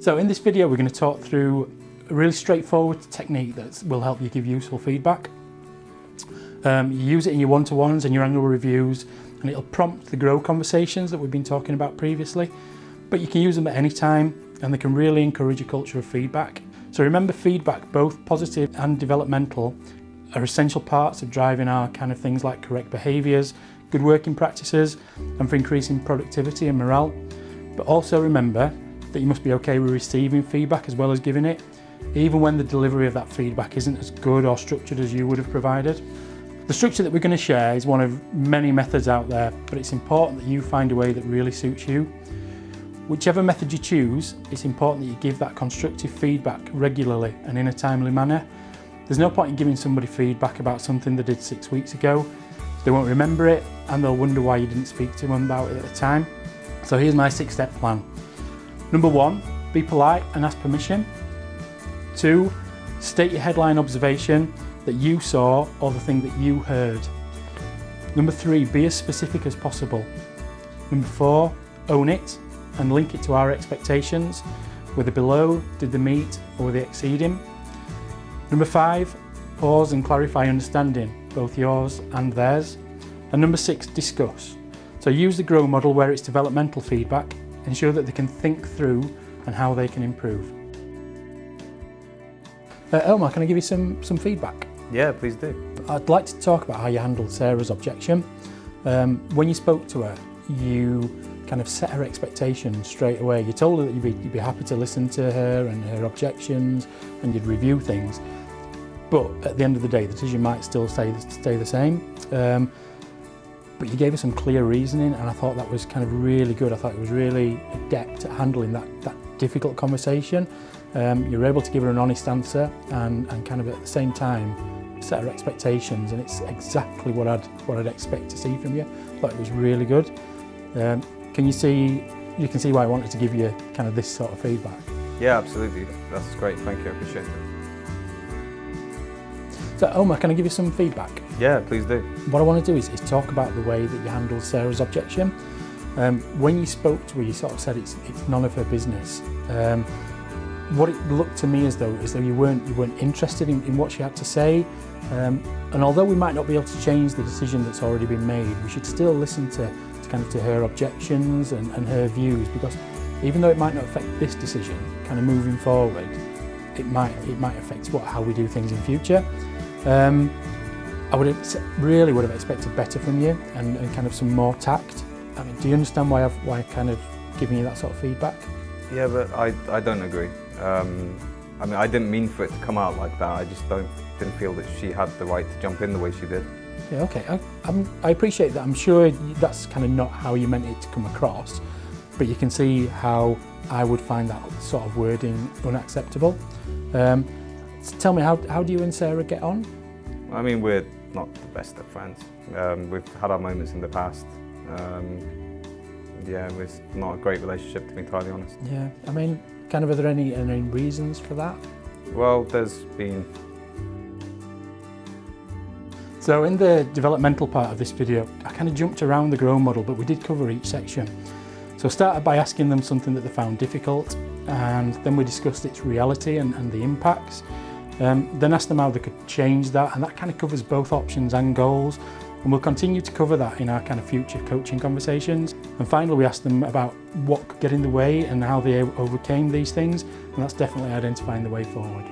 So in this video we're going to talk through a really straightforward technique that will help you give useful feedback. You use it in your one-to-ones and your annual reviews, and it'll prompt the grow conversations that we've been talking about previously. But you can use them at any time, and they can really encourage a culture of feedback. So remember, feedback, both positive and developmental, are essential parts of driving our kind of things like correct behaviours, good working practices, and for increasing productivity and morale. But also remember that you must be okay with receiving feedback as well as giving it, even when the delivery of that feedback isn't as good or structured as you would have provided. The structure that we're going to share is one of many methods out there, but it's important that you find a way that really suits you. Whichever method you choose, it's important that you give that constructive feedback regularly and in a timely manner. There's no point in giving somebody feedback about something they did 6 weeks ago. They won't remember it and they'll wonder why you didn't speak to them about it at the time. So here's my 6-step plan. Number 1, be polite and ask permission. 2, state your headline observation that you saw or the thing that you heard. Number 3, be as specific as possible. Number 4, own it and link it to our expectations. Were they below, did they meet, or were they exceeding? Number 5, pause and clarify understanding, both yours and theirs. And number 6, discuss. So use the GROW model where it's developmental feedback. Ensure that they can think through and how they can improve. Omar, can I give you some feedback? Yeah, please do. I'd like to talk about how you handled Sarah's objection. When you spoke to her, you kind of set her expectations straight away. You told her that you'd be happy to listen to her and her objections, and you'd review things. But at the end of the day, the decision might still stay the same. But you gave her some clear reasoning, and I thought that was kind of really good. I thought it was really adept at handling that difficult conversation. You were able to give her an honest answer and kind of at the same time set her expectations, and it's exactly what I'd expect to see from you. I thought it was really good. You can see why I wanted to give you kind of this sort of feedback. Yeah, absolutely. That's great. Thank you. I appreciate it. So Omar, can I give you some feedback? Yeah, please do. What I want to do is talk about the way that you handled Sarah's objection. When you spoke to her, you sort of said it's none of her business. What it looked to me as though you weren't interested in what she had to say. And although we might not be able to change the decision that's already been made, we should still listen to her objections and her views, because even though it might not affect this decision, kind of moving forward, it might affect how we do things in future. I really would have expected better from you and kind of some more tact. I mean, do you understand why I've kind of given you that sort of feedback? Yeah, but I don't agree. I mean, I didn't mean for it to come out like that. I just didn't feel that she had the right to jump in the way she did. Yeah, okay. I appreciate that. I'm sure that's kind of not how you meant it to come across, but you can see how I would find that sort of wording unacceptable. So tell me, how do you and Sarah get on? I mean, we're not the best of friends. We've had our moments in the past. Yeah, it's not a great relationship, to be entirely honest. Yeah, I mean, kind of, are there any reasons for that? Well, there's been... So in the developmental part of this video, I kind of jumped around the GROW model, but we did cover each section. So I started by asking them something that they found difficult, and then we discussed its reality and the impacts. Then asked them how they could change that, and that kind of covers both options and goals. And we'll continue to cover that in our kind of future coaching conversations. And finally, we asked them about what could get in the way and how they overcame these things, and that's definitely identifying the way forward.